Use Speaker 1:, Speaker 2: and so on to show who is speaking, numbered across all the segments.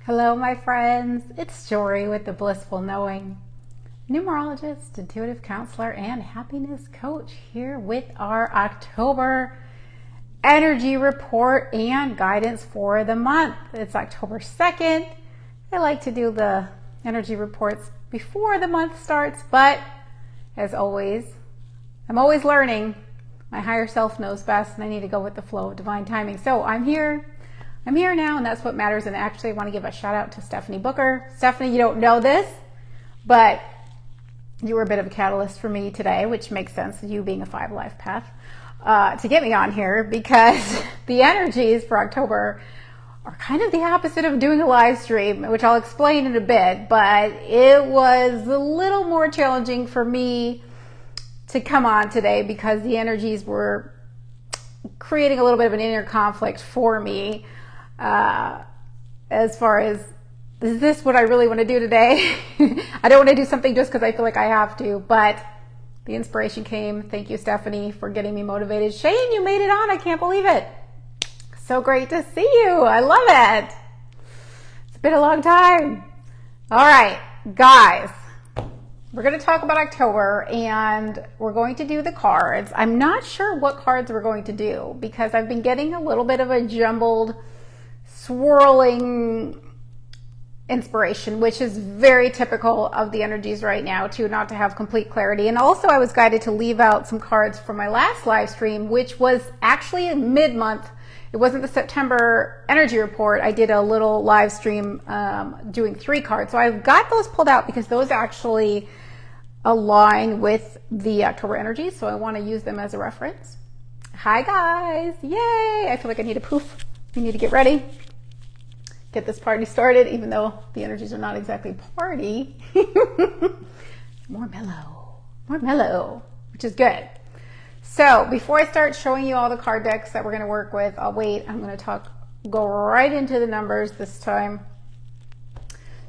Speaker 1: Hello, my friends. It's Jory with the Blissful Knowing, numerologist, intuitive counselor, and happiness coach here with our October energy report and guidance for the month. It's October 2nd. I like to do the energy reports before the month starts, but as always, I'm always learning. My higher self knows best, and I need to go with the flow of divine timing. So I'm here now, and that's what matters. And actually, I want to give a shout out to Stephanie Booker. Stephanie, you don't know this, but you were a bit of a catalyst for me today, which makes sense, you being a 5 life path, to get me on here, because the energies for October are kind of the opposite of doing a live stream, which I'll explain in a bit, but it was a little more challenging for me to come on today because the energies were creating a little bit of an inner conflict for me. As far as, is this what I really want to do today? I don't want to do something just because I feel like I have to, but the inspiration came. Thank you, Stephanie, for getting me motivated. Shane, you made it on. I can't believe it. So great to see you. I love it. It's been a long time. All right, guys, we're going to talk about October, and we're going to do the cards. I'm not sure what cards we're going to do because I've been getting a little bit of a jumbled, swirling inspiration, which is very typical of the energies right now, too, not to have complete clarity. And also I was guided to leave out some cards from my last live stream, which was actually mid-month. It wasn't the September energy report. I did a little live stream doing 3 cards. So I've got those pulled out because those actually align with the October energies. So I want to use them as a reference. Hi, guys. Yay. I feel like I need a poof. We need to get ready. Get this party started, even though the energies are not exactly party. More mellow, which is good. So before I start showing you all the card decks that we're going to work with, I'll wait. I'm going to go right into the numbers this time.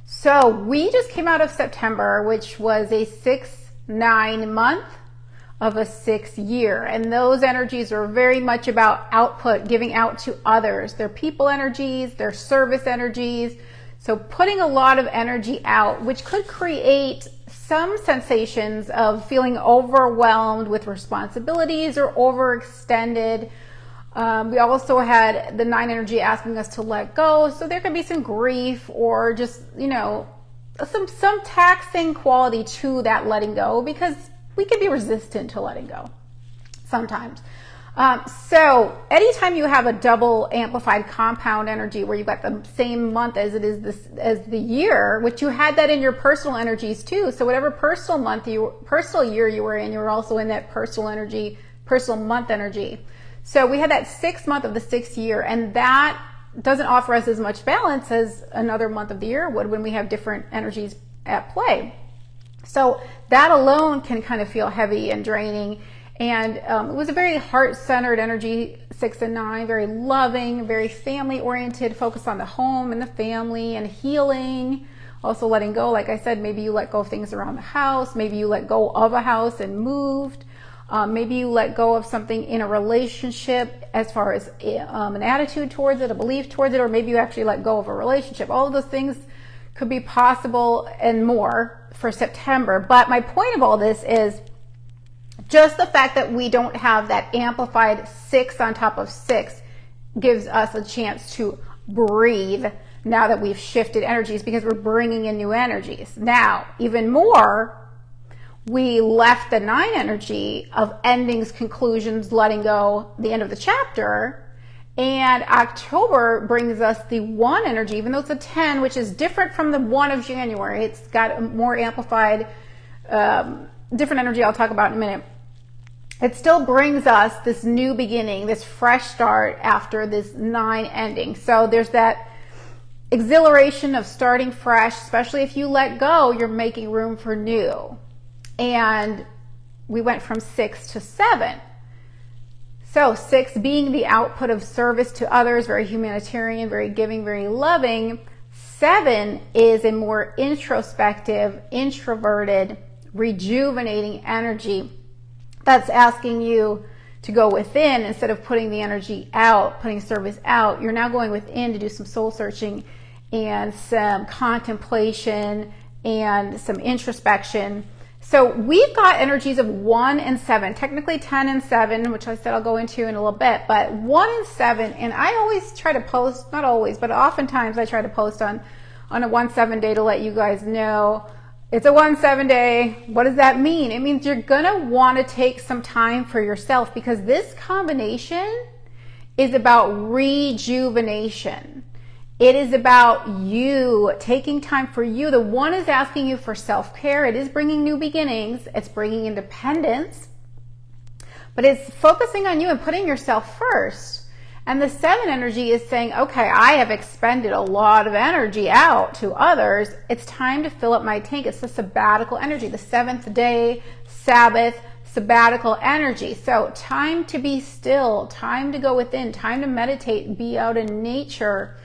Speaker 1: So we just came out of September, which was a 6-9 month of a 6 year. And those energies are very much about output, giving out to others. They're people energies, they're service energies. So putting a lot of energy out, which could create some sensations of feeling overwhelmed with responsibilities or overextended. We also had the 9 energy asking us to let go. So there could be some grief or just, some taxing quality to that letting go, because we can be resistant to letting go sometimes. So anytime you have a double amplified compound energy where you've got the same month as it is as the year, which you had that in your personal energies too. So whatever personal year you were in, you were also in that personal month energy. So we had that 6th month of the 6th year, and that doesn't offer us as much balance as another month of the year would when we have different energies at play. So that alone can kind of feel heavy and draining. And it was a very heart-centered energy, 6 and 9, very loving, very family-oriented, focused on the home and the family and healing. Also letting go, like I said, maybe you let go of things around the house. Maybe you let go of a house and moved. Maybe you let go of something in a relationship as far as an attitude towards it, a belief towards it, or maybe you actually let go of a relationship. All of those things could be possible and more for September. But my point of all this is just the fact that we don't have that amplified 6 on top of 6 gives us a chance to breathe now that we've shifted energies, because we're bringing in new energies. Now, even more, we left the 9 energy of endings, conclusions, letting go, the end of the chapter. And October brings us the 1 energy, even though it's a 10, which is different from the 1 of January. It's got a more amplified, different energy I'll talk about in a minute. It still brings us this new beginning, this fresh start after this 9 ending. So there's that exhilaration of starting fresh, especially if you let go, you're making room for new. And we went from 6 to 7. So 6 being the output of service to others, very humanitarian, very giving, very loving. 7 is a more introspective, introverted, rejuvenating energy that's asking you to go within instead of putting the energy out, putting service out. You're now going within to do some soul searching and some contemplation and some introspection. So we've got energies of 1 and 7, technically 10 and 7, which I said I'll go into in a little bit, but 1 and 7, and I always try to post, not always, but oftentimes I try to post on a 1-7 day to let you guys know it's a 1-7 day. What does that mean? It means you're gonna want to take some time for yourself, because this combination is about rejuvenation. It is about you taking time for you. The 1 is asking you for self-care. It is bringing new beginnings. It's bringing independence, but it's focusing on you and putting yourself first. And the 7 energy is saying, okay, I have expended a lot of energy out to others. It's time to fill up my tank. It's the sabbatical energy, the 7th day, Sabbath, sabbatical energy. So time to be still, time to go within, time to meditate, be out in nature.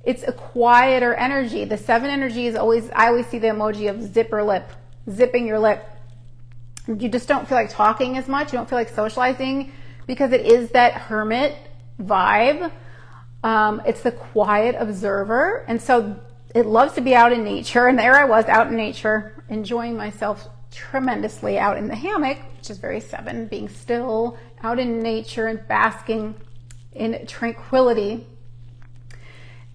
Speaker 1: It's a quieter energy. The 7 energy is always, I always see the emoji of zipper lip, zipping your lip. You just don't feel like talking as much. You don't feel like socializing, because it is that hermit vibe. It's the quiet observer. And so it loves to be out in nature. And there I was out in nature, enjoying myself tremendously out in the hammock, which is very 7, being still out in nature and basking in tranquility.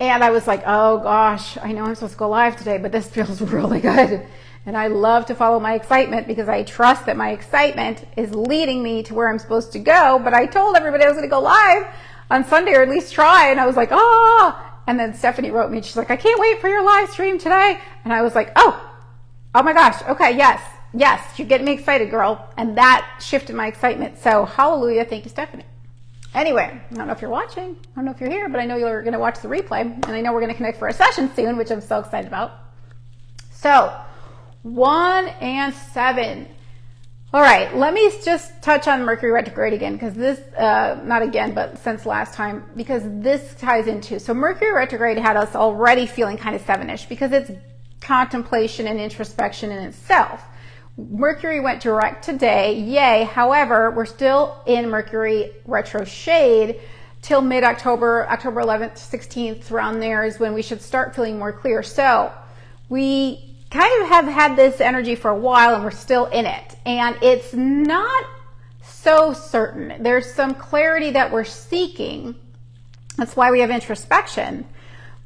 Speaker 1: And I was like, oh gosh, I know I'm supposed to go live today, but this feels really good. And I love to follow my excitement, because I trust that my excitement is leading me to where I'm supposed to go. But I told everybody I was going to go live on Sunday, or at least try. And I was like, oh. And then Stephanie wrote me, she's like, I can't wait for your live stream today. And I was like, oh my gosh. Okay. Yes. You're getting me excited, girl. And that shifted my excitement. So hallelujah. Thank you, Stephanie. Anyway, I don't know if you're watching, I don't know if you're here, but I know you're going to watch the replay, and I know we're going to connect for a session soon, which I'm so excited about. So 1 and 7. All right, let me just touch on Mercury retrograde again, because this, not again, but since last time, because this ties into, so Mercury retrograde had us already feeling kind of 7-ish, because it's contemplation and introspection in itself. Mercury went direct today, yay. However, we're still in Mercury retro shade till mid-October, October 11th, 16th, around there is when we should start feeling more clear. So we kind of have had this energy for a while, and we're still in it. And it's not so certain. There's some clarity that we're seeking. That's why we have introspection.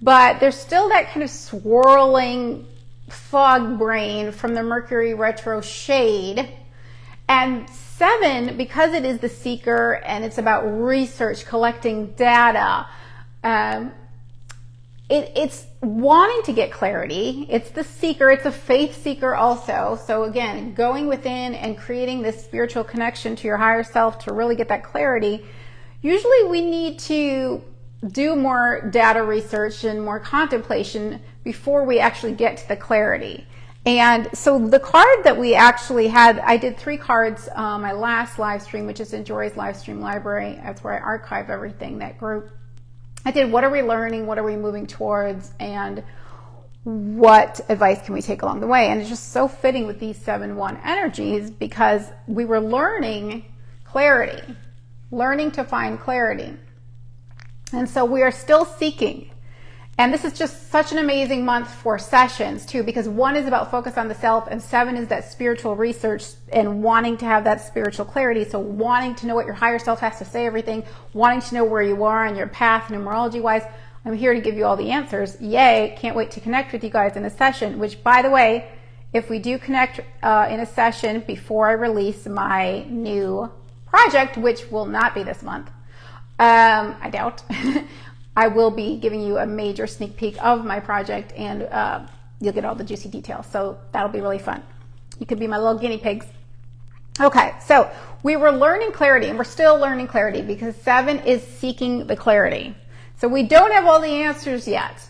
Speaker 1: But there's still that kind of swirling fog brain from the Mercury retro shade. And 7, because it is the seeker and it's about research, collecting data, it's wanting to get clarity. It's the seeker. It's a faith seeker also. So again, going within and creating this spiritual connection to your higher self to really get that clarity. Usually we need to do more data research and more contemplation before we actually get to the clarity. And so the card that we actually had, I did 3 cards my last live stream, which is in Jory's live stream library. That's where I archive everything, that group. I did what are we learning, what are we moving towards, and what advice can we take along the way. And it's just so fitting with these 7-1 energies, because we were learning clarity, learning to find clarity. And so we are still seeking. And this is just such an amazing month for sessions too, because 1 is about focus on the self, and 7 is that spiritual research and wanting to have that spiritual clarity. So wanting to know what your higher self has to say, everything, wanting to know where you are on your path numerology wise. I'm here to give you all the answers. Yay. Can't wait to connect with you guys in a session, which, by the way, if we do connect in a session before I release my new project, which will not be this month, I doubt, I will be giving you a major sneak peek of my project, and you'll get all the juicy details. So that'll be really fun. You could be my little guinea pigs. Okay, so we were learning clarity, and we're still learning clarity, because 7 is seeking the clarity. So we don't have all the answers yet.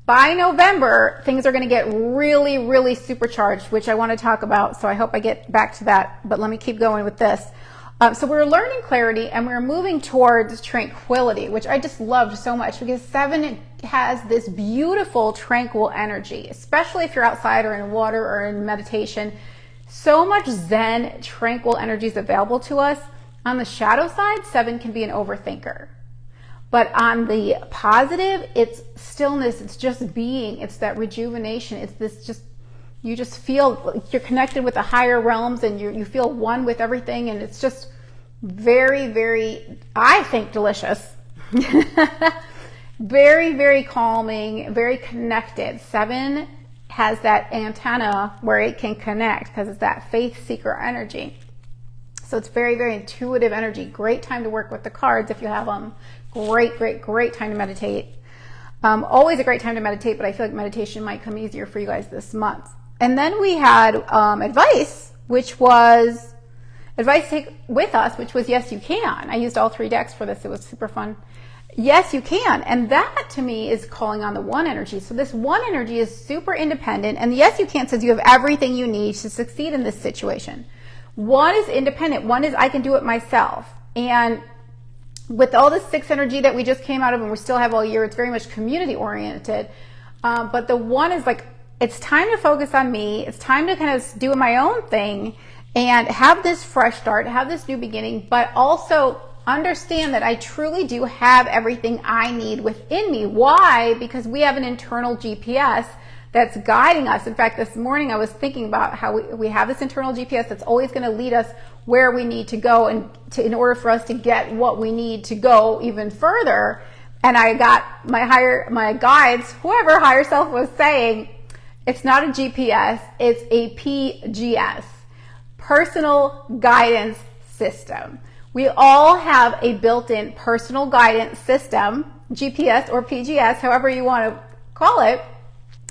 Speaker 1: By November, things are going to get really, really supercharged, which I want to talk about. So I hope I get back to that, but let me keep going with this. So we're learning clarity, and we're moving towards tranquility, which I just loved so much, because 7 has this beautiful tranquil energy, especially if you're outside or in water or in meditation. So much Zen, tranquil energy is available to us. On the shadow side, 7 can be an overthinker. But on the positive, it's stillness, it's just being, it's that rejuvenation, it's this just, you just feel like you're connected with the higher realms and you feel one with everything, and it's just very, very, I think, delicious. Very, very calming, very connected. 7 has that antenna where it can connect because it's that faith seeker energy. So it's very, very intuitive energy. Great time to work with the cards if you have them. Great, great, great time to meditate. Always a great time to meditate, but I feel like meditation might come easier for you guys this month. And then we had advice, which was advice to take with us, which was yes, you can. I used all 3 decks for this. It was super fun. Yes, you can. And that to me is calling on the 1 energy. So this 1 energy is super independent. And the yes, you can says you have everything you need to succeed in this situation. 1 is independent. 1 is I can do it myself. And with all the 6 energy that we just came out of and we still have all year, it's very much community oriented. But the 1 is like, it's time to focus on me. It's time to kind of do my own thing and have this fresh start, have this new beginning, but also understand that I truly do have everything I need within me. Why? Because we have an internal GPS that's guiding us. In fact, this morning I was thinking about how we have this internal GPS that's always going to lead us where we need to go and in order for us to get what we need to go even further. And I got my guides, whoever higher self was saying, it's not a GPS, it's a PGS, personal guidance system. We all have a built-in personal guidance system, GPS or PGS, however you want to call it,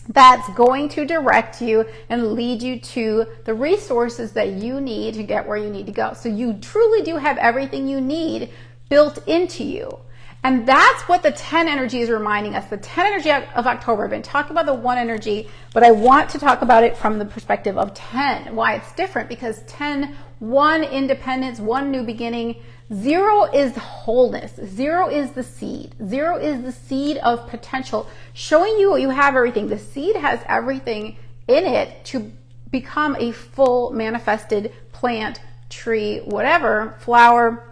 Speaker 1: that's going to direct you and lead you to the resources that you need to get where you need to go. So you truly do have everything you need built into you. And that's what the 10 energy is reminding us. The 10 energy of October. I've been talking about the 1 energy, but I want to talk about it from the perspective of 10. Why it's different, because 10, 1 independence, 1 new beginning. 0 is wholeness. 0 is the seed. 0 is the seed of potential, showing you you have everything. The seed has everything in it to become a full manifested plant, tree, whatever, flower.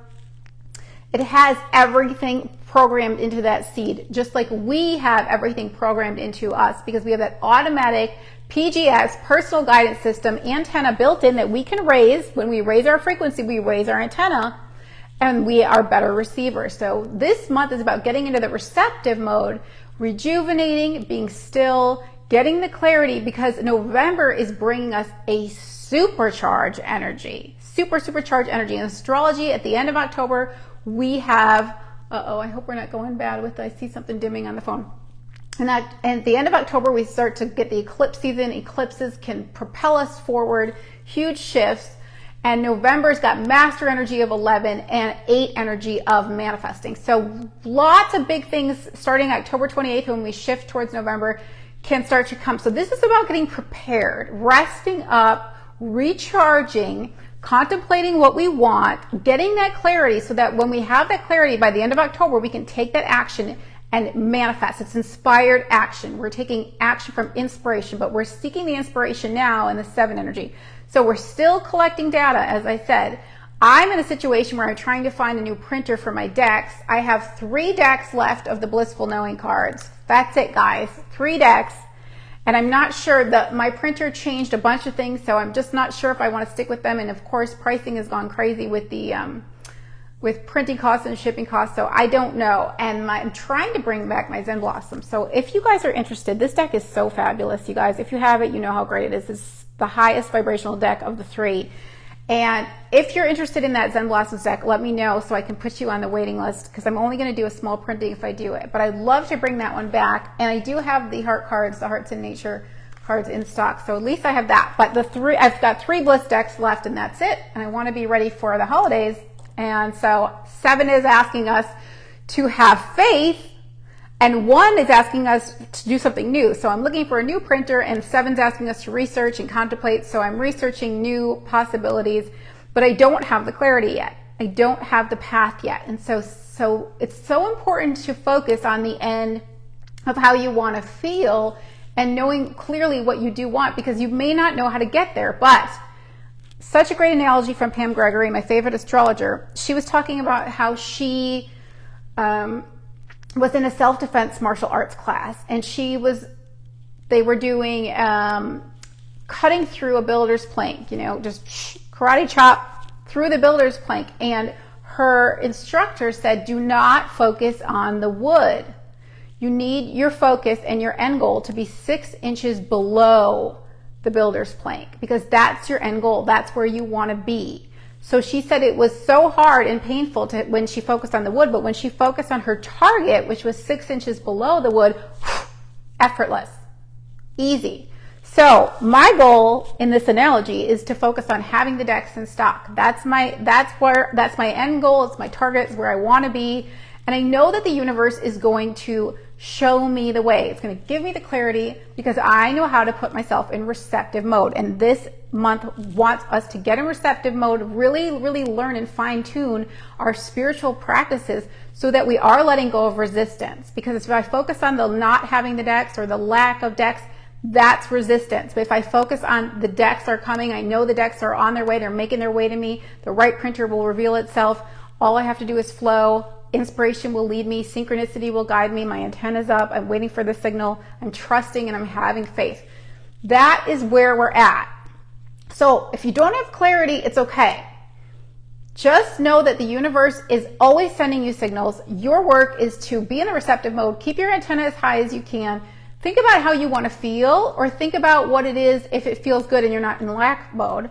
Speaker 1: It has everything programmed into that seed, just like we have everything programmed into us, because we have that automatic PGS, personal guidance system, antenna built in that we can raise. When we raise our frequency, we raise our antenna and we are better receivers. So this month is about getting into the receptive mode, rejuvenating, being still, getting the clarity, because November is bringing us a supercharged energy, supercharged energy. In astrology, at the end of October, we have, I hope we're not going bad with, I see something dimming on the phone. And at the end of October, we start to get the eclipse season. Eclipses can propel us forward, huge shifts. And November's got master energy of 11 and 8 energy of manifesting. So lots of big things starting October 28th when we shift towards November can start to come. So this is about getting prepared, resting up, recharging, contemplating what we want, getting that clarity so that when we have that clarity by the end of October, we can take that action and manifest. It's inspired action. We're taking action from inspiration, but we're seeking the inspiration now in the 7 energy. So we're still collecting data, as I said. I'm in a situation where I'm trying to find a new printer for my decks. I have 3 decks left of the Blissful Knowing cards. That's it, guys. 3 decks. And I'm not sure that my printer changed a bunch of things, so I'm just not sure if I want to stick with them. And of course, pricing has gone crazy with the with printing costs and shipping costs, so I don't know. And I'm trying to bring back my Zen Blossom. So if you guys are interested, this deck is so fabulous, you guys. If you have it, you know how great it is. It's the highest vibrational deck of the 3. And if you're interested in that Zen Blossoms deck, let me know so I can put you on the waiting list, because I'm only going to do a small printing if I do it. But I'd love to bring that one back. And I do have the heart cards, the Hearts in Nature cards in stock. So at least I have that. But I've got 3 Bliss decks left, and that's it. And I want to be ready for the holidays. And so 7 is asking us to have faith, and 1 is asking us to do something new. So I'm looking for a new printer, and 7's asking us to research and contemplate. So I'm researching new possibilities, but I don't have the clarity yet. I don't have the path yet. And so it's so important to focus on the end of how you want to feel and knowing clearly what you do want, because you may not know how to get there. But such a great analogy from Pam Gregory, my favorite astrologer. She was talking about how she was in a self-defense martial arts class, and they were doing cutting through a builder's plank, just karate chop through the builder's plank. And her instructor said, do not focus on the wood. You need your focus and your end goal to be 6 inches below the builder's plank, because that's your end goal. That's where you want to be. So she said it was so hard and painful when she focused on the wood, but when she focused on her target, which was 6 inches below the wood, effortless, easy. So my goal in this analogy is to focus on having the decks in stock. That's my end goal. It's my target. It's where I want to be. And I know that the universe is going to show me the way. It's going to give me the clarity, because I know how to put myself in receptive mode. And this month wants us to get in receptive mode, really, really learn and fine tune our spiritual practices so that we are letting go of resistance. Because if I focus on the not having the decks or the lack of decks, that's resistance. But if I focus on the decks are coming, I know the decks are on their way, they're making their way to me, the right printer will reveal itself. All I have to do is flow. Inspiration will lead me. Synchronicity will guide me. My antenna's up. I'm waiting for the signal. I'm trusting and I'm having faith. That is where we're at. So if you don't have clarity, it's okay. Just know that the universe is always sending you signals. Your work is to be in a receptive mode. Keep your antenna as high as you can. Think about how you want to feel, or think about what it is, if it feels good and you're not in lack mode,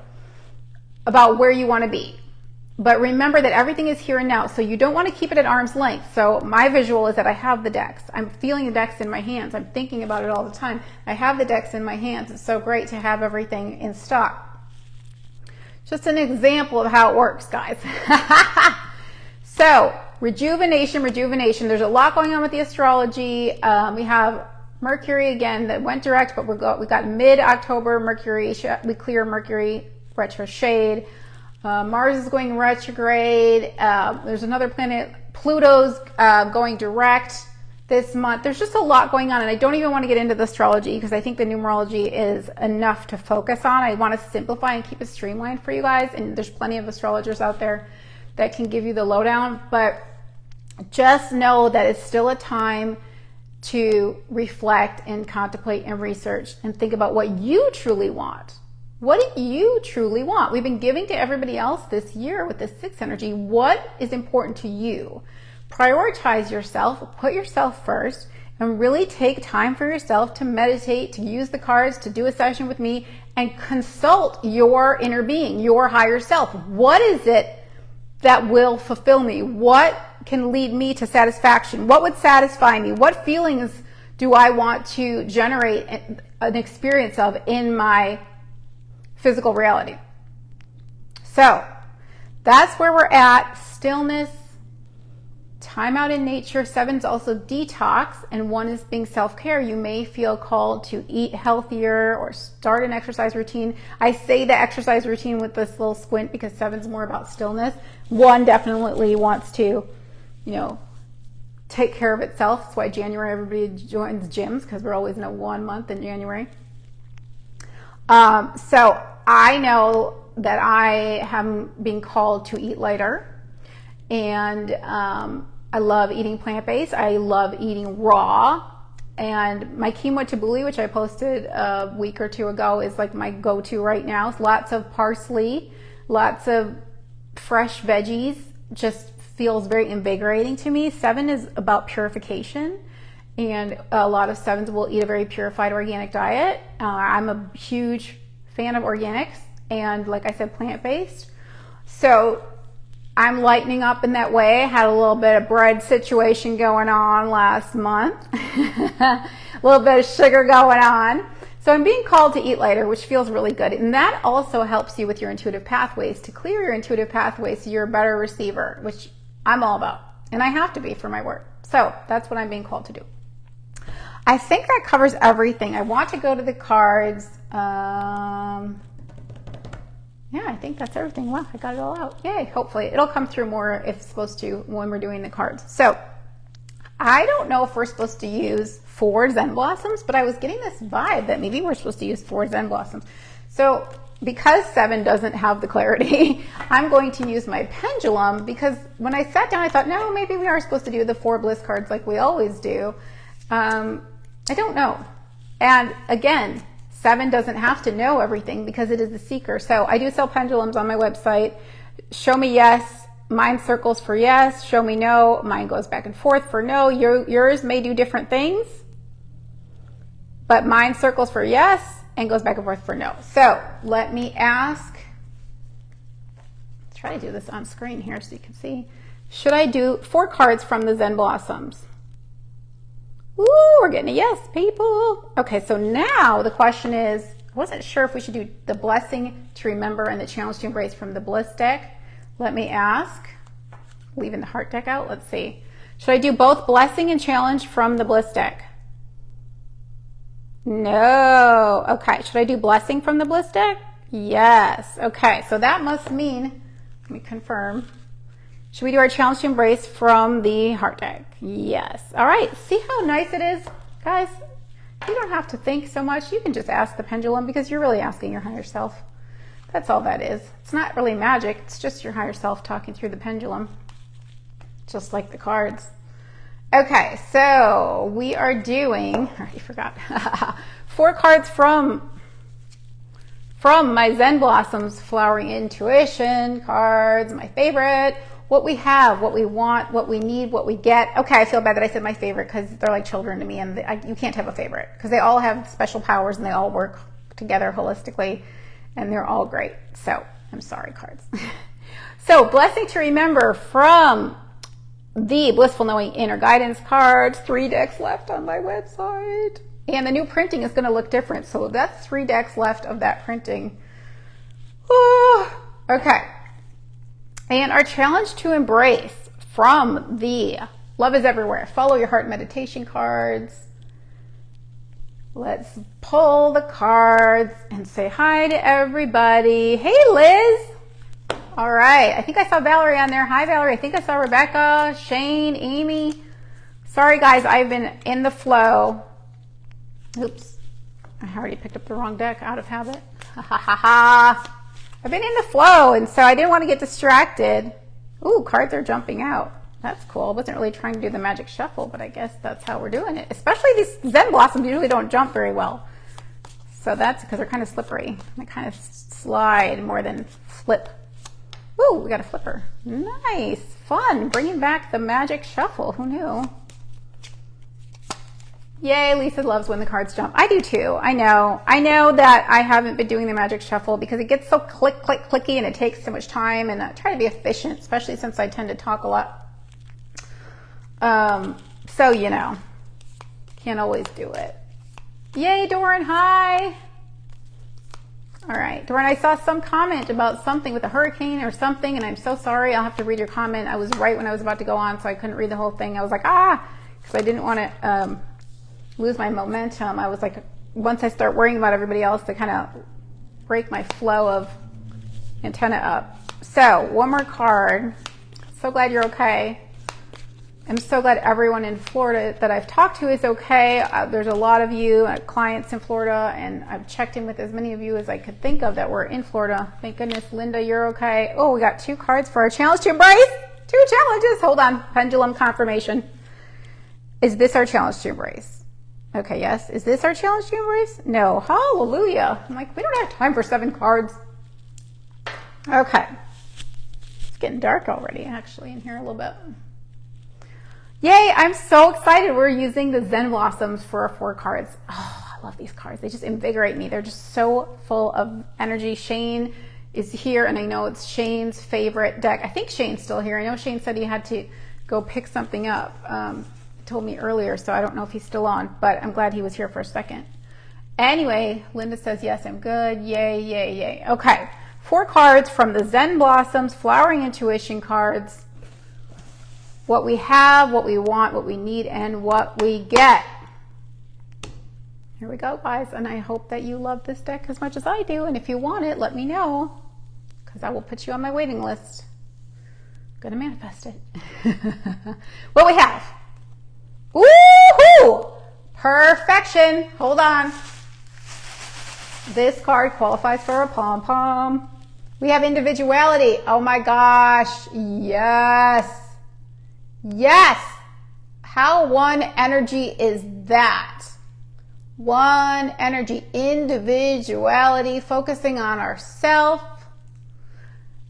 Speaker 1: about where you want to be. But remember that everything is here and now, so you don't want to keep it at arm's length. So my visual is that I have the decks. I'm feeling the decks in my hands. I'm thinking about it all the time. I have the decks in my hands. It's so great to have everything in stock. Just an example of how it works, guys. So rejuvenation. There's a lot going on with the astrology. We have Mercury again that went direct, but we got mid-October Mercury. We clear Mercury retrograde. Mars is going retrograde. There's another planet, Pluto's going direct this month. There's just a lot going on, and I don't even want to get into the astrology because I think the numerology is enough to focus on. I want to simplify and keep it streamlined for you guys, and there's plenty of astrologers out there that can give you the lowdown, but just know that it's still a time to reflect and contemplate and research and think about what you truly want. What do you truly want? We've been giving to everybody else this year with the 6 energy. What is important to you? Prioritize yourself, put yourself first, and really take time for yourself to meditate, to use the cards, to do a session with me, and consult your inner being, your higher self. What is it that will fulfill me? What can lead me to satisfaction? What would satisfy me? What feelings do I want to generate an experience of in my physical reality? So that's where we're at. Stillness, time out in nature. 7's also detox, and 1 is being self-care. You may feel called to eat healthier or start an exercise routine. I say the exercise routine with this little squint because 7's more about stillness. 1 definitely wants to, take care of itself. That's why January everybody joins gyms, because we're always in a 1 month in January. So I know that I have been called to eat lighter, and I love eating plant-based. I love eating raw, and my quinoa tabbouleh, which I posted a week or 2 ago, is like my go-to right now. It's lots of parsley, lots of fresh veggies, just feels very invigorating to me. 7 is about purification, and a lot of 7s will eat a very purified organic diet. I'm a huge fan of organics and, like I said, plant-based. So I'm lightening up in that way. I had a little bit of bread situation going on last month, a little bit of sugar going on. So I'm being called to eat lighter, which feels really good. And that also helps you with your intuitive pathways, to clear your intuitive pathways so you're a better receiver, which I'm all about. And I have to be for my work. So that's what I'm being called to do. I think that covers everything. I want to go to the cards. Yeah, I think that's everything. Wow, I got it all out. Yay, hopefully. It'll come through more if it's supposed to when we're doing the cards. So I don't know if we're supposed to use 4 Zen Blossoms, but I was getting this vibe that maybe we're supposed to use 4 Zen Blossoms. So because 7 doesn't have the clarity, I'm going to use my pendulum, because when I sat down, I thought, no, maybe we are supposed to do the 4 bliss cards like we always do. I don't know. And again, 7 doesn't have to know everything because it is the seeker. So I do sell pendulums on my website. Show me yes, mine circles for yes. Show me no, mine goes back and forth for no. Yours may do different things, but mine circles for yes and goes back and forth for no. So let me ask, let's try to do this on screen here so you can see. Should I do 4 cards from the Zen Blossoms? Ooh, we're getting a yes, people. Okay, so now the question is, I wasn't sure if we should do the blessing to remember and the challenge to embrace from the bliss deck. Let me ask, leaving the heart deck out, let's see. Should I do both blessing and challenge from the bliss deck? No. Okay, should I do blessing from the bliss deck? Yes. Okay, so that must mean, let me confirm. Should we do our challenge to embrace from the heart deck? Yes. All right, see how nice it is? Guys, you don't have to think so much. You can just ask the pendulum because you're really asking your higher self. That's all that is. It's not really magic. It's just your higher self talking through the pendulum, just like the cards. Okay, so we are doing, I already forgot, 4 cards from my Zen Blossoms Flowering Intuition cards, my favorite. What we have, what we want, what we need, what we get. Okay, I feel bad that I said my favorite because they're like children to me, and you can't have a favorite because they all have special powers and they all work together holistically and they're all great. So I'm sorry, cards. So blessing to remember from the Blissful Knowing Inner Guidance cards, 3 decks left on my website. And the new printing is going to look different. So that's 3 decks left of that printing. Ooh, okay. And our challenge to embrace from the Love is Everywhere, Follow Your Heart meditation cards. Let's pull the cards and say hi to everybody. Hey, Liz. All right. I think I saw Valerie on there. Hi, Valerie. I think I saw Rebecca, Shane, Amy. Sorry, guys. I've been in the flow. Oops. I already picked up the wrong deck out of habit. Ha ha ha ha. I've been in the flow, and so I didn't want to get distracted. Ooh, cards are jumping out. That's cool. I wasn't really trying to do the magic shuffle, but I guess that's how we're doing it. Especially these Zen Blossoms usually don't jump very well. So that's because they're kind of slippery. They kind of slide more than flip. Ooh, we got a flipper. Nice. Fun. Bringing back the magic shuffle. Who knew? Yay, Lisa loves when the cards jump. I do too. I know that I haven't been doing the magic shuffle because it gets so clicky and it takes so much time, and I try to be efficient, especially since I tend to talk a lot. So, you know, can't always do it. Yay, Doran, hi. All right, Doran, I saw some comment about something with a hurricane or something, and I'm so sorry. I'll have to read your comment. I was right when I was about to go on, so I couldn't read the whole thing. I was like, because I didn't want to lose my momentum. I was like, once I start worrying about everybody else, they kind of break my flow of antenna up. So one more card. So glad you're okay. I'm so glad everyone in Florida that I've talked to is okay. There's a lot of you clients in Florida, and I've checked in with as many of you as I could think of that were in Florida. Thank goodness, Linda, you're okay. Oh, we got 2 cards for our challenge to embrace. 2 challenges. Hold on. Pendulum confirmation. Is this our challenge to embrace? Okay, yes. Is this our challenge to embrace? No. Hallelujah. I'm like, we don't have time for 7 cards. Okay. It's getting dark already, actually, in here a little bit. Yay, I'm so excited. We're using the Zen Blossoms for our 4 cards. Oh, I love these cards. They just invigorate me. They're just so full of energy. Shane is here, and I know it's Shane's favorite deck. I think Shane's still here. I know Shane said he had to go pick something up. Told me earlier, so I don't know if he's still on, but I'm glad he was here for a second. Anyway, Linda says, yes, I'm good. Yay, yay, yay. Okay, 4 cards from the Zen Blossoms Flowering Intuition cards. What we have, what we want, what we need, and what we get. Here we go, guys, and I hope that you love this deck as much as I do, and if you want it, let me know, because I will put you on my waiting list. I'm gonna manifest it. What we have. Woohoo! Perfection. Hold on. This card qualifies for a pom-pom. We have individuality. Oh my gosh. Yes. Yes. How one energy is that? One energy, individuality, focusing on ourselves.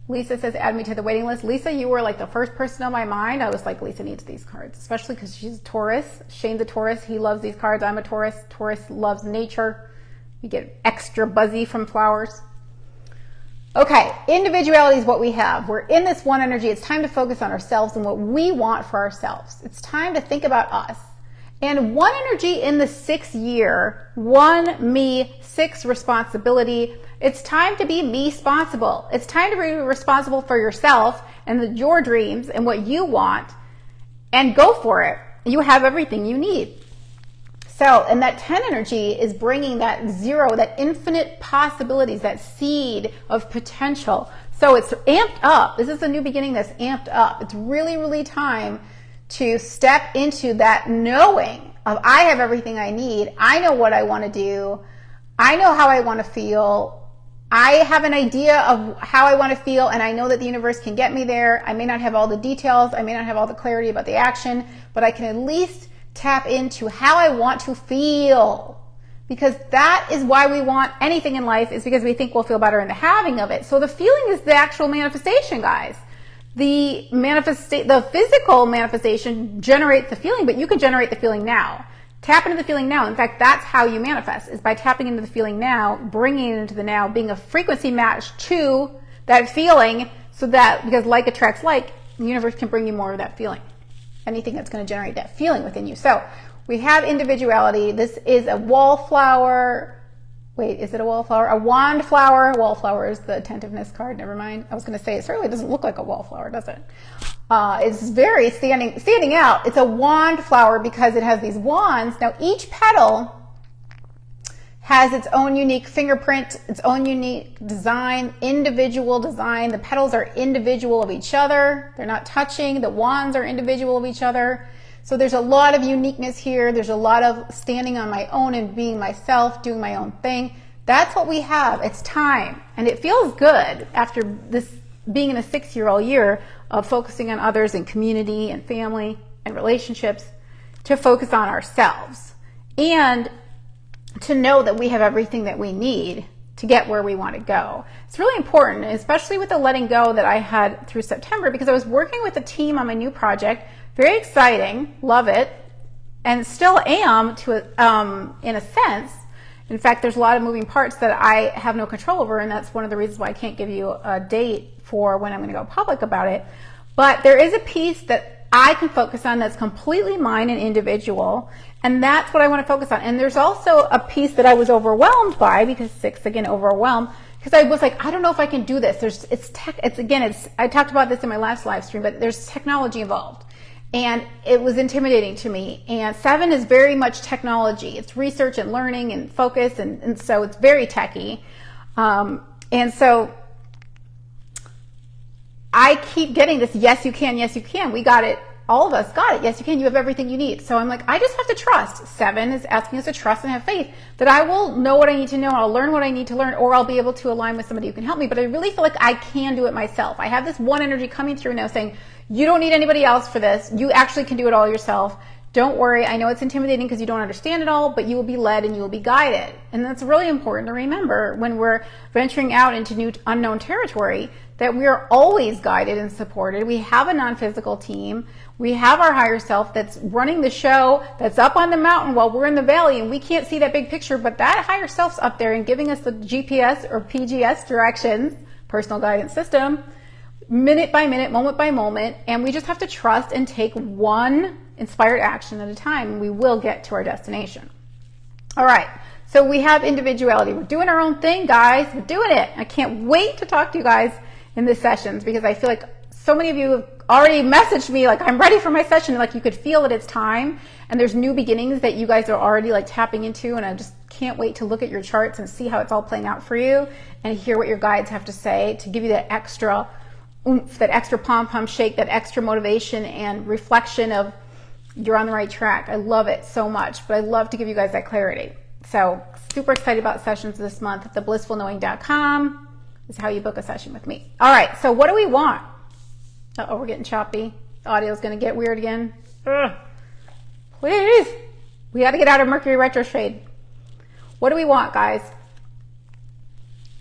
Speaker 1: Lisa says, add me to the waiting list. Lisa, you were like the first person on my mind. I was like, Lisa needs these cards, especially because she's a Taurus. Shane's a Taurus. He loves these cards. I'm a Taurus. Taurus loves nature. You get extra buzzy from flowers. Okay, individuality is what we have. We're in this one energy. It's time to focus on ourselves and what we want for ourselves. It's time to think about us. And one energy in the 6th year, 1 me, 6 responsibility. It's time to be me-sponsible. It's time to be responsible for yourself and your dreams and what you want, and go for it. You have everything you need. So, and that 10 energy is bringing that 0, that infinite possibilities, that seed of potential. So it's amped up. This is a new beginning that's amped up. It's really, really time to step into that knowing of I have everything I need. I know what I want to do. I know how I want to feel. I have an idea of how I want to feel, and I know that the universe can get me there. I may not have all the details. I may not have all the clarity about the action, but I can at least tap into how I want to feel. Because that is why we want anything in life, is because we think we'll feel better in the having of it. So the feeling is the actual manifestation, guys. The physical manifestation generates the feeling, but you can generate the feeling now. Tap into the feeling now. In fact, that's how you manifest, is by tapping into the feeling now, bringing it into the now, being a frequency match to that feeling, so that, because like attracts like, the universe can bring you more of that feeling. Anything that's going to generate that feeling within you. So we have individuality. This is a wallflower. Wait, is it a wallflower? A wand flower. Wallflower is the attentiveness card. Never mind. I was going to say it certainly doesn't look like a wallflower, does it? It's very standing out. It's a wand flower because it has these wands. Now each petal has its own unique fingerprint, its own unique design, individual design. The petals are individual of each other. They're not touching. The wands are individual of each other. So there's a lot of uniqueness here. There's a lot of standing on my own and being myself, doing my own thing. That's what we have. It's time. And it feels good after this being in a 6-year-old year of focusing on others and community and family and relationships, to focus on ourselves and to know that we have everything that we need to get where we want to go. It's really important, especially with the letting go that I had through September, because I was working with a team on my new project. Very exciting, love it, and still am in a sense. In fact, there's a lot of moving parts that I have no control over, and that's one of the reasons why I can't give you a date for when I'm going to go public about it. But there is a piece that I can focus on that's completely mine and individual, and that's what I want to focus on. And there's also a piece that I was overwhelmed by, because 6, again, overwhelmed, because I was like, I don't know if I can do this. I talked about this in my last live stream, but there's technology involved. And it was intimidating to me. And 7 is very much technology. It's research and learning and focus, and so it's very techy. And so I keep getting this, yes, you can, yes, you can. We got it. All of us got it. Yes, you can. You have everything you need. So I'm like, I just have to trust. 7 is asking us to trust and have faith that I will know what I need to know. I'll learn what I need to learn, or I'll be able to align with somebody who can help me. But I really feel like I can do it myself. I have this one energy coming through now saying, you don't need anybody else for this. You actually can do it all yourself. Don't worry. I know it's intimidating because you don't understand it all, but you will be led and you will be guided. And that's really important to remember when we're venturing out into new unknown territory, that we are always guided and supported. We have a non-physical team. We have our higher self that's running the show, that's up on the mountain while we're in the valley, and we can't see that big picture, but that higher self's up there and giving us the GPS or PGS directions, personal guidance system, minute by minute, moment by moment, and we just have to trust and take one inspired action at a time, and we will get to our destination. All right, so we have individuality. We're doing our own thing, guys. We're doing it. I can't wait to talk to you guys in the sessions, because I feel like so many of you have already messaged me like, I'm ready for my session. Like, you could feel that it's time, and there's new beginnings that you guys are already like tapping into, and I just can't wait to look at your charts and see how it's all playing out for you and hear what your guides have to say to give you that extra oomph, that extra pom-pom shake, that extra motivation and reflection of you're on the right track. I love it so much, but I love to give you guys that clarity. So super excited about sessions this month at theblissfulknowing.com is how you book a session with me. All right, so what do we want? Uh-oh, we're getting choppy. The audio's going to get weird again. Ugh. Please. We got to get out of Mercury retrograde. What do we want, guys?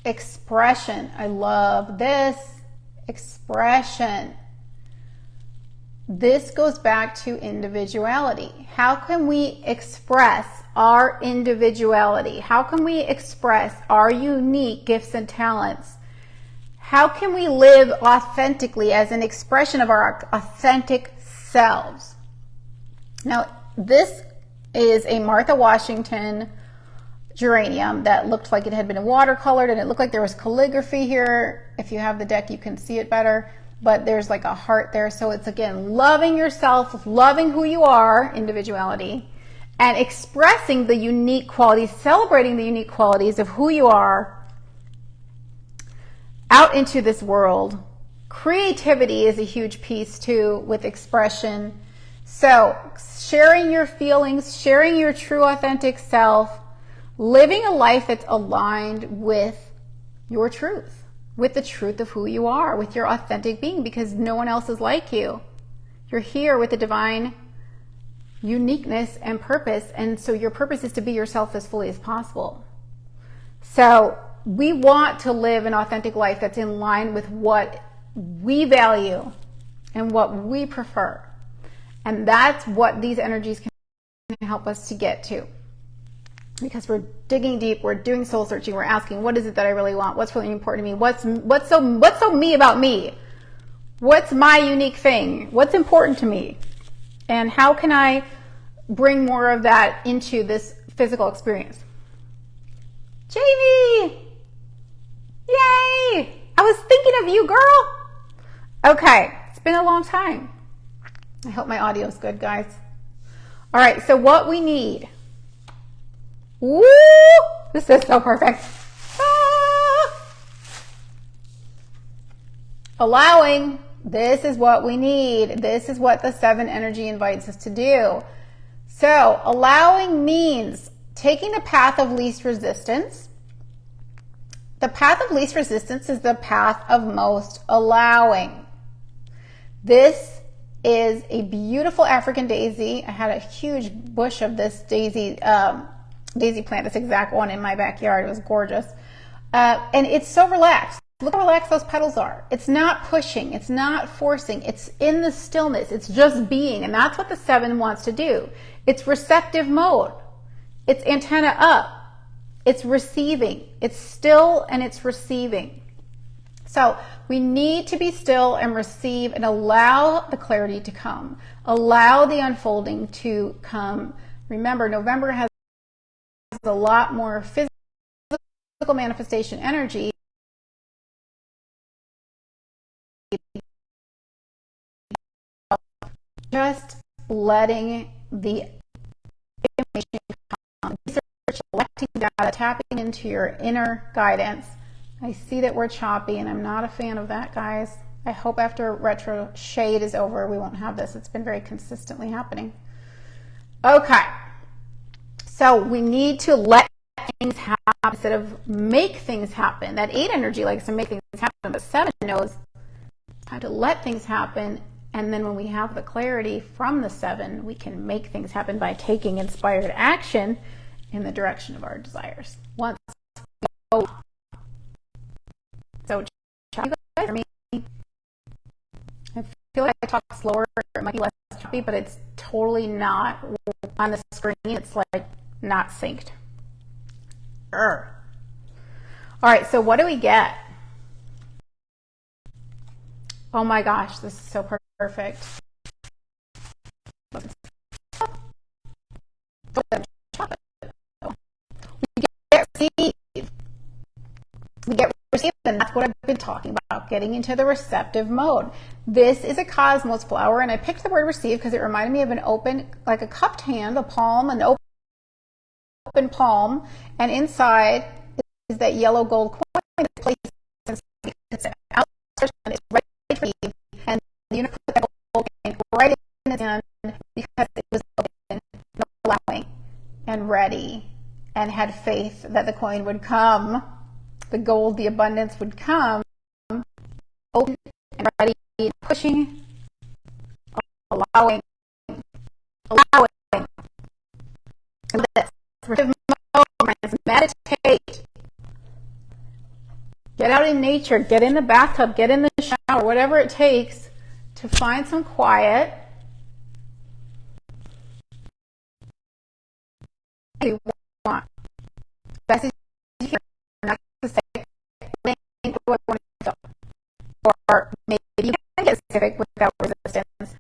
Speaker 1: Expression. I love this. Expression. This goes back to individuality. How can we express our individuality? How can we express our unique gifts and talents? How can we live authentically as an expression of our authentic selves? Now, this is a Martha Washington geranium that looked like it had been watercolored, and it looked like there was calligraphy here. If you have the deck, you can see it better, but there's like a heart there. So it's, again, loving yourself, loving who you are, individuality, and expressing the unique qualities, celebrating the unique qualities of who you are out into this world. Creativity is a huge piece too with expression. So sharing your feelings, sharing your true authentic self, living a life that's aligned with your truth, with the truth of who you are, with your authentic being, because no one else is like you. You're here with a divine uniqueness and purpose, and so your purpose is to be yourself as fully as possible. So we want to live an authentic life that's in line with what we value and what we prefer. And that's what these energies can help us to get to. Because we're digging deep, we're doing soul searching, we're asking, what is it that I really want? What's really important to me? What's so me about me? What's my unique thing? What's important to me? And how can I bring more of that into this physical experience? Jamie! Yay! I was thinking of you, girl. Okay, it's been a long time. I hope my audio is good, guys. All right, so what we need. Woo! This is so perfect. Ah! Allowing. This is what we need. This is what the 7 energy invites us to do. So allowing means taking the path of least resistance. The path of least resistance is the path of most allowing. This is a beautiful African daisy. I had a huge bush of this daisy plant, this exact one in my backyard. It was gorgeous. And it's so relaxed. Look how relaxed those petals are. It's not pushing. It's not forcing. It's in the stillness. It's just being. And that's what the 7 wants to do. It's receptive mode. It's antenna up. It's receiving. It's still and it's receiving. So we need to be still and receive and allow the clarity to come. Allow the unfolding to come. Remember, November has a lot more physical manifestation energy. Just letting the information come. Research, collecting data, tapping into your inner guidance. I see that we're choppy, and I'm not a fan of that, guys. I hope after retro shade is over, we won't have this. It's been very consistently happening. Okay. So we need to let things happen instead of make things happen. That 8 energy likes to make things happen, but 7 knows it's time to let things happen. And then when we have the clarity from the 7, we can make things happen by taking inspired action in the direction of our desires. Once we go. So, choppy for me. I feel like I talk slower. It might be less choppy, but it's totally not on the screen. It's like not synced. All right, so what do we get? Oh my gosh, this is so perfect. We get received. We get received, and that's what I've been talking about, getting into the receptive mode. This is a cosmos flower, and I picked the word receive because it reminded me of an open, like a cupped hand, a palm, an open palm, and inside is that yellow gold coin that's placed inside. It's outstretched and it's ready to receive, and you put that gold coin right in his hand because it was open, allowing, and ready, and had faith that the coin would come, the gold, the abundance would come, open and ready, pushing, allowing, and this. Meditate. Get out in nature, get in the bathtub, get in the shower, whatever it takes to find some quiet. You want. Best is here, not to say, or maybe you can get specific without resistance,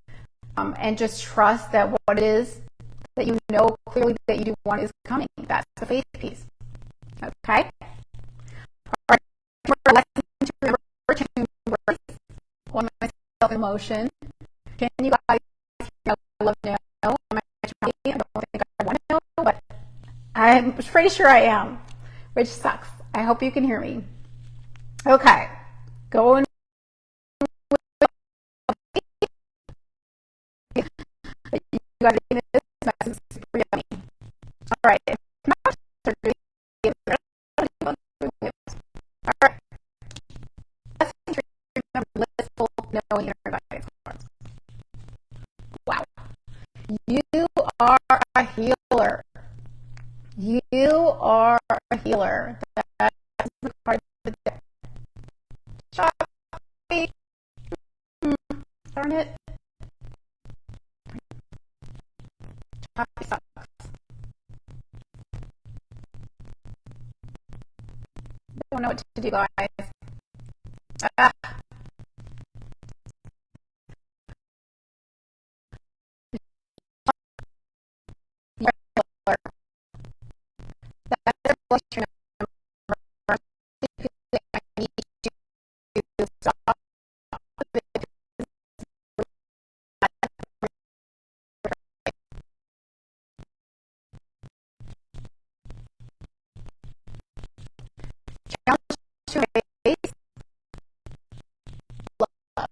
Speaker 1: and just trust that what it is that you know clearly that you do want is coming. That's the faith piece. Okay? All right. Lesson to remember to embrace one myself emotion. Can you guys hear I love to know? Am I trying? I don't think I want to know, but I'm pretty sure I am, which sucks. I hope you can hear me. Okay. Going. You got to get this message super yummy. All right. All right. Let's remember blissful knowing your guidance cards. Wow. You are a healer. You are a healer. That's the card of the deck. Choppy. Darn it. Choppy sucks. Don't know what to do, guys. Ah. That's a question. I need to stop. Challenge to raise love.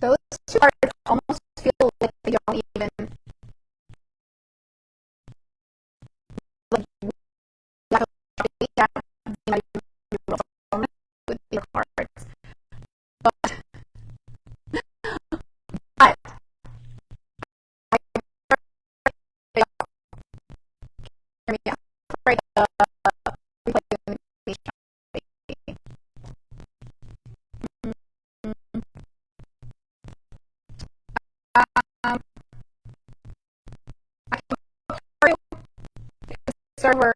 Speaker 1: Those two cards almost feel like they don't even with your cards. But server